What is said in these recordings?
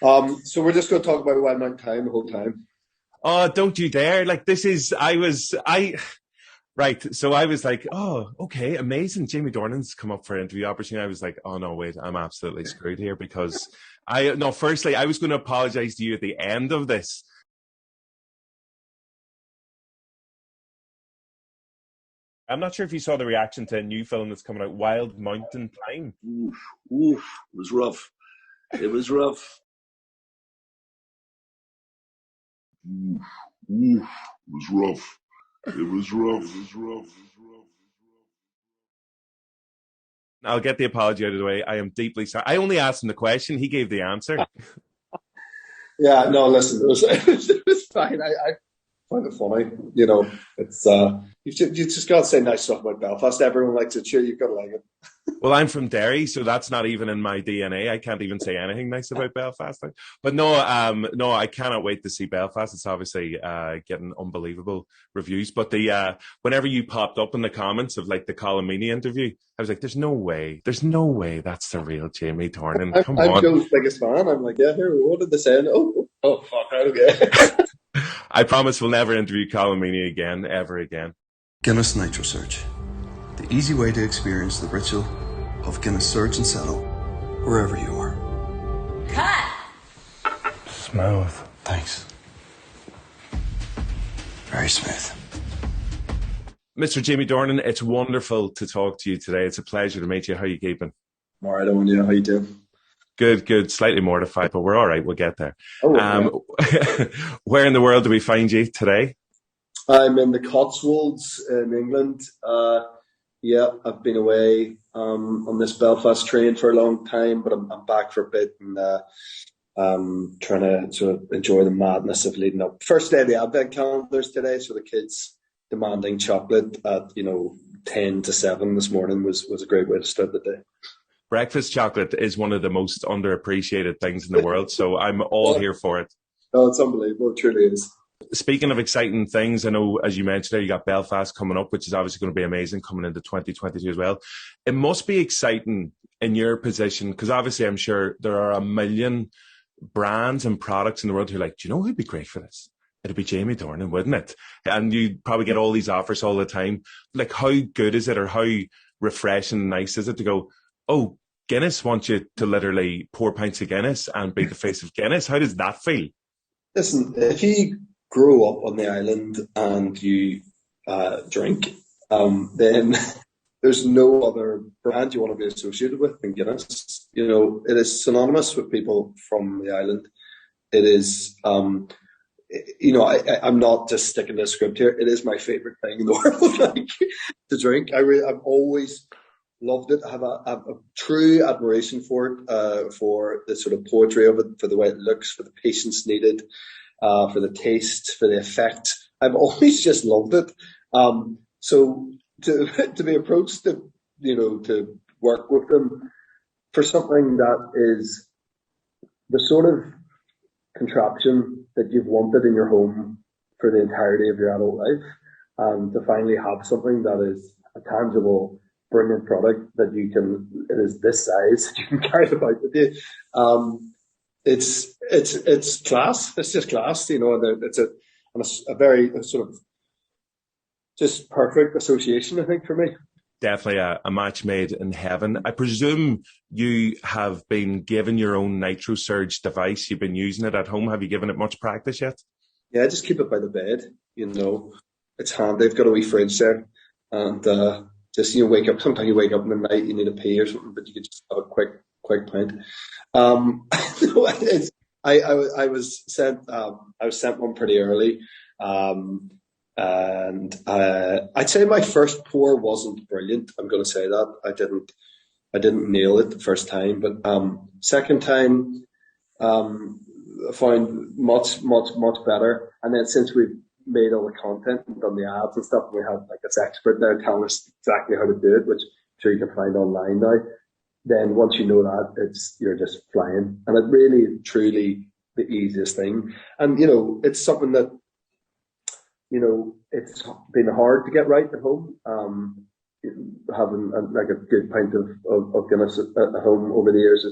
So we're just going to talk about Wild Mountain Time the whole time. Oh, don't you dare. Like, right. So I was like, oh, okay, amazing. Jamie Dornan's come up for an interview opportunity. I was like, oh no, wait, I'm absolutely screwed here because firstly, I was going to apologize to you at the end of this. I'm not sure if you saw the reaction to a new film that's coming out, Wild Mountain Time. Oof, it was rough. It was rough. It was rough. It was rough. I'll get the apology out of the way. I am deeply sorry. I only asked him the question. He gave the answer. Yeah, no, listen, it was fine. I find it funny. You know, it's you just got to say nice stuff about Belfast. Everyone likes it. Sure, you've got to like it. Well, I'm from Derry, so that's not even in my DNA. I can't even say anything nice about Belfast. But no, I cannot wait to see Belfast. It's obviously getting unbelievable reviews. But whenever you popped up in the comments of like the Colin Meaney interview, I was like, "There's no way that's the real Jamie Dornan." Come on, I'm Joe's biggest fan. I'm like, yeah, here, what did they say? Oh, fuck, okay. I promise we'll never interview Colin Meaney again, ever again. Guinness Nitro Surge. The easy way to experience the ritual of Guinness Surge and Settle wherever you are. Cut! Smooth. Thanks. Very smooth. Mr. Jamie Dornan, it's wonderful to talk to you today. It's a pleasure to meet you. How are you keeping? I'm all right, Owen. Yeah, how you doing? Good. Slightly mortified, but we're all right. We'll get there. Oh, Where in the world do we find you today? I'm in the Cotswolds in England. Yeah, I've been away on this Belfast train for a long time, but I'm back for a bit and trying to sort of enjoy the madness of leading up. First day of the Advent calendars today, so the kids demanding chocolate at 10 to 7 this morning was a great way to start the day. Breakfast chocolate is one of the most underappreciated things in the world, so I'm all here for it. Oh, it's unbelievable. It truly is. Speaking of exciting things, I know, as you mentioned there, you got Belfast coming up, which is obviously going to be amazing coming into 2022 as well. It must be exciting in your position, because obviously I'm sure there are a million brands and products in the world who are like, do you know who'd be great for this? It'd be Jamie Dornan, wouldn't it? And you probably get all these offers all the time. Like, how good is it, or how refreshing and nice is it to go, oh, Guinness wants you to literally pour pints of Guinness and be the face of Guinness? How does that feel? Listen, if you grow up on the island and you drink, then there's no other brand you want to be associated with than Guinness. You know, it is synonymous with people from the island. It is, I'm not just sticking to the script here. It is my favorite thing in the world, like, to drink. I've always loved it. I have a true admiration for it, for the sort of poetry of it, for the way it looks, for the patience needed, for the taste, for the effect. I've always just loved it. So to be approached to work with them for something that is the sort of contraption that you've wanted in your home for the entirety of your adult life, and to finally have something that is a tangible, brilliant product that it is this size, you can carry it about with you. It's class. It's just class, it's a very sort of just perfect association, I think, for me. Definitely a match made in heaven. I presume you have been given your own Nitro Surge device. You've been using it at home. Have you given it much practice yet? Yeah, I just keep it by the bed. It's handy. I've got a wee fridge there, and just wake up. Sometimes you wake up in the night, you need a pee or something, but you could just have a quick pint. I was sent one pretty early. And I'd say my first pour wasn't brilliant. I'm going to say that I didn't nail it the first time, but second time I found much better. And then since we've made all the content and done the ads and stuff, we have like this expert now telling us exactly how to do it, which I'm sure you can find online now. Then once you know that, you're just flying, and it really truly the easiest thing. And it's something that. It's been hard to get right at home. Having a good pint of Guinness at home over the years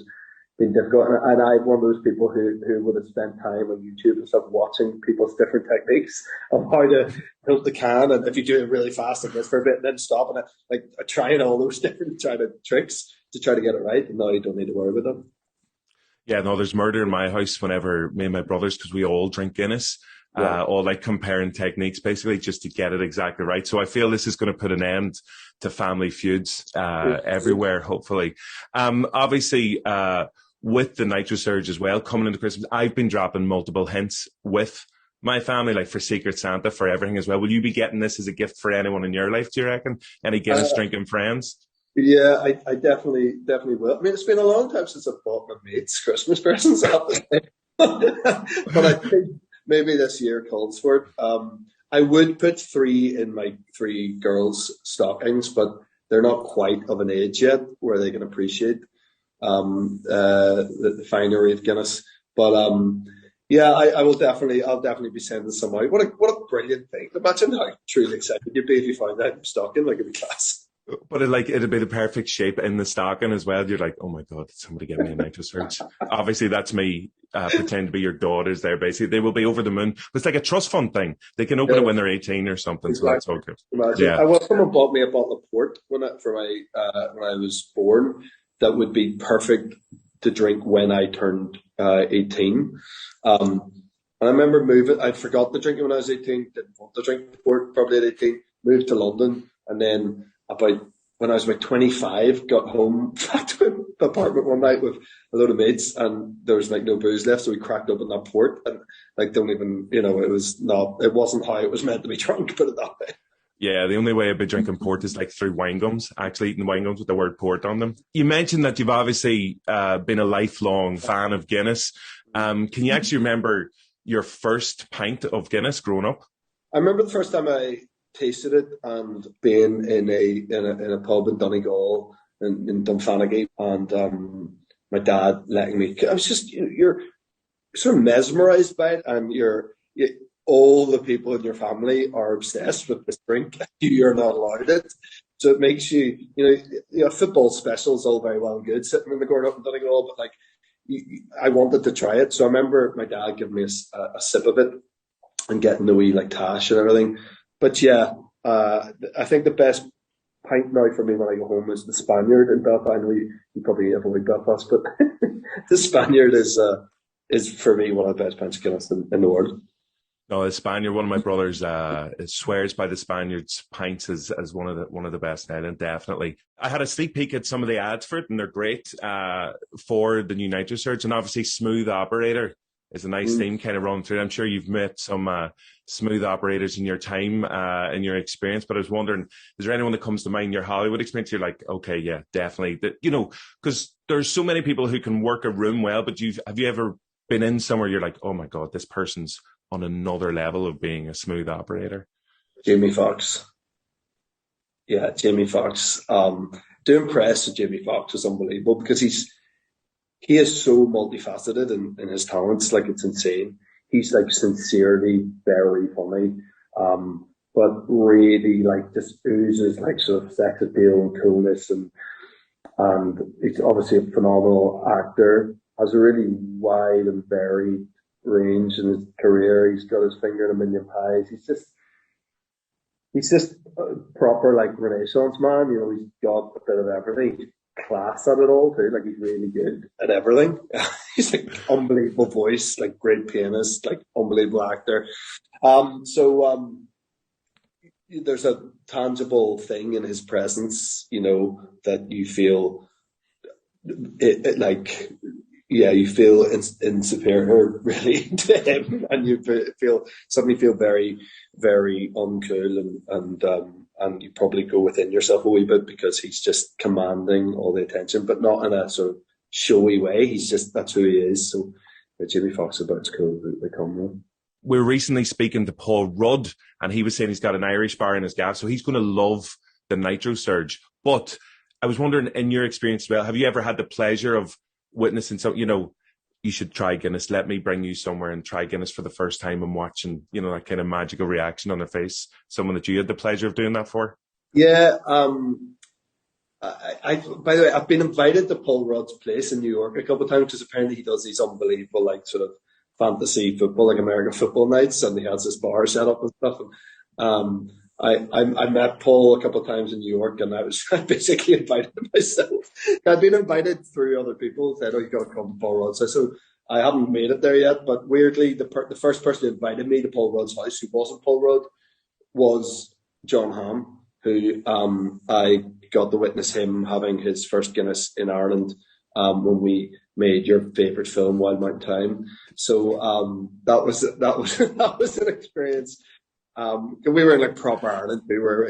been difficult. And I'm one of those people who would have spent time on YouTube and stuff watching people's different techniques of how to tilt the can, and if you do it really fast like this for a bit and then stop, and like trying all those different tricks to try to get it right. And now you don't need to worry about them. Yeah, no, there's murder in my house whenever me and my brothers, because we all drink Guinness, all like comparing techniques basically just to get it exactly right. So I feel this is going to put an end to family feuds everywhere, hopefully. Obviously, with the Nitro Surge as well, coming into Christmas, I've been dropping multiple hints with my family, like for Secret Santa, for everything as well. Will you be getting this as a gift for anyone in your life, do you reckon? Any Guinness drinking friends? Yeah, I definitely will. I mean, it's been a long time since I've bought my mates Christmas presents, but I think maybe this year calls for it. I would put 3 in my 3 girls' stockings, but they're not quite of an age yet where they can appreciate the finery of Guinness. But yeah, I'll definitely be sending some out. What a brilliant thing! Imagine how truly excited you'd be if you found that in your stocking, like in the class. But it'd be the perfect shape in the stocking as well. You're like, oh my God, did somebody get me a Nitro Surge? Obviously, that's me pretending to be your daughters there, basically. They will be over the moon. It's like a trust fund thing. They can open it when they're 18 or something, exactly. So that's okay. Imagine. Yeah. Someone bought me a bottle of port when I was born that would be perfect to drink when I turned 18. And I remember I forgot to drink it when I was 18, didn't want to drink port probably at 18, moved to London, and then when I was about 25, got home back to the apartment one night with a load of mates, and there was like no booze left, so we cracked open that port, and like it wasn't how it was meant to be drunk, put it that way. Yeah, the only way I'd be drinking port is like through wine gums, actually eating wine gums with the word port on them. You mentioned that you've obviously been a lifelong fan of Guinness. Can you actually remember your first pint of Guinness growing up? I remember the first time I tasted it and being in a pub in Donegal in Dunfanaghy, and my dad letting me. I was just you're sort of mesmerised by it, and all the people in your family are obsessed with this drink. You're not allowed it, so it makes you football specials all very well and good sitting in the corner up in Donegal, but like I wanted to try it, so I remember my dad giving me a sip of it and getting the wee like tash and everything. But yeah, I think the best pint now for me when I go home is the Spaniard in Belfast. I know you probably avoid Belfast, but the Spaniard is for me one of the best pints of Guinness in the world. No, the Spaniard. One of my brothers swears by the Spaniard's pints as one of the best in Ireland. Definitely. I had a sneak peek at some of the ads for it, and they're great for the new Nitro Surge, and obviously Smooth Operator is a nice theme kind of run through. I'm sure you've met some smooth operators in your time, in your experience, but I was wondering, is there anyone that comes to mind, your Hollywood experience? You're like, okay, yeah, definitely. Because there's so many people who can work a room well, but have you ever been in somewhere you're like, oh my God, this person's on another level of being a smooth operator? Jamie Foxx. Yeah, Jamie Foxx. Doing press with Jamie Foxx was unbelievable because he is so multifaceted in his talents, like it's insane. He's like sincerely very funny, but really like just oozes like sort of sex appeal and coolness, and he's obviously a phenomenal actor. Has a really wide and varied range in his career. He's got his finger in a million pies. He's just a proper like Renaissance man. He's got a bit of everything. He's class at it all too. Like he's really good at everything. He's like unbelievable voice, like great pianist, like unbelievable actor. So there's a tangible thing in his presence, that you feel you feel insuperior really to him, and you suddenly feel very, very uncool, and you probably go within yourself a wee bit because he's just commanding all the attention, but not in a sort of showy way. That's who he is. So Jamie Foxx is about as cool as they come from. We're recently speaking to Paul Rudd, and he was saying he's got an Irish bar in his gaff, so he's going to love the Nitro Surge. But I was wondering, in your experience as well, have you ever had the pleasure of witnessing you should try Guinness, let me bring you somewhere and try Guinness for the first time, and watching, that kind of magical reaction on their face, someone that you had the pleasure of doing that for? Yeah, By the way, I've been invited to Paul Rudd's place in New York a couple of times because apparently he does these unbelievable, like, sort of fantasy football, like American football nights, and he has this bar set up and stuff. And, I met Paul a couple of times in New York, and I basically invited myself. I'd been invited through other people, said, "Oh, you got to come to Paul Rudd's." So I haven't made it there yet, but weirdly, the first person who invited me to Paul Rudd's house, who wasn't Paul Rudd, was John Hamm, who I got to witness him having his first Guinness in Ireland when we made your favourite film, Wild Mountain Thyme. So that was that was an experience. We were in like proper Ireland. We were,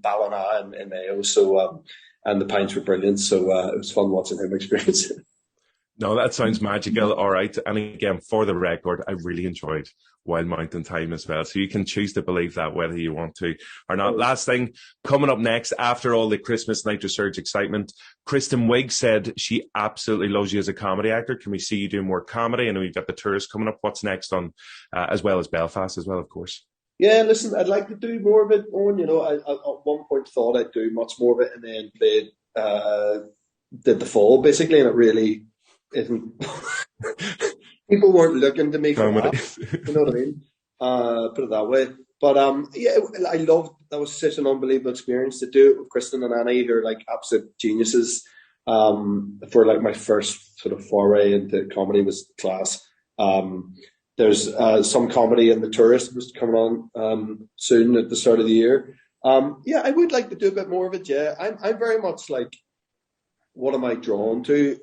Ballina and Mayo, so and the pints were brilliant. So it was fun watching him experience it. No, that sounds magical. All right. And again, for the record, I really enjoyed Wild Mountain Thyme as well. So you can choose to believe that whether you want to or not. Last thing, coming up next, after all the Christmas Nitro Surge excitement, Kristen Wiig said she absolutely loves you as a comedy actor. Can we see you do more comedy? I know you've got The Tourist coming up. What's next on, as well as Belfast as well, of course? Yeah, listen, I'd like to do more of it, Owen. I at one point thought I'd do much more of it, and then did The Fall, basically, and it really isn't. People weren't looking to me for that. You know what I mean? Put it that way. But yeah, I loved. That was such an unbelievable experience to do it with Kristen and Annie, who are like absolute geniuses. For like my first sort of foray into comedy was class. There's some comedy in The Tourist was coming on soon at the start of the year. Yeah, I would like to do a bit more of it. Yeah, I'm very much like, what am I drawn to?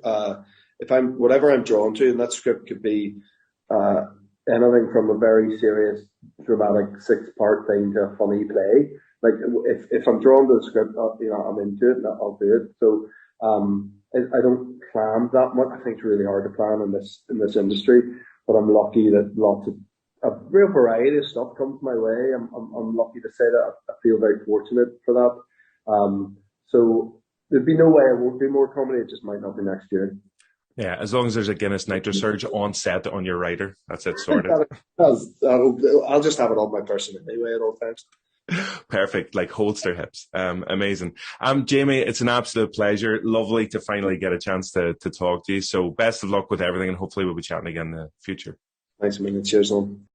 Whatever I'm drawn to, and that script could be anything from a very serious, dramatic 6-part thing to a funny play. Like if I'm drawn to the script, I'm into it and I'll do it. So I don't plan that much. I think it's really hard to plan in this industry. But I'm lucky that lots of a real variety of stuff comes my way. I'm lucky to say that. I feel very fortunate for that. So there'd be no way I won't do more comedy. It just might not be next year. Yeah, as long as there's a Guinness Nitro Surge on set on your writer, that's it sorted. I'll just have it on my person anyway at all times. Perfect, like holster hips. Amazing. Jamie, it's an absolute pleasure. Lovely to finally get a chance to talk to you. So best of luck with everything, and hopefully we'll be chatting again in the future. Thanks a million. Cheers, on.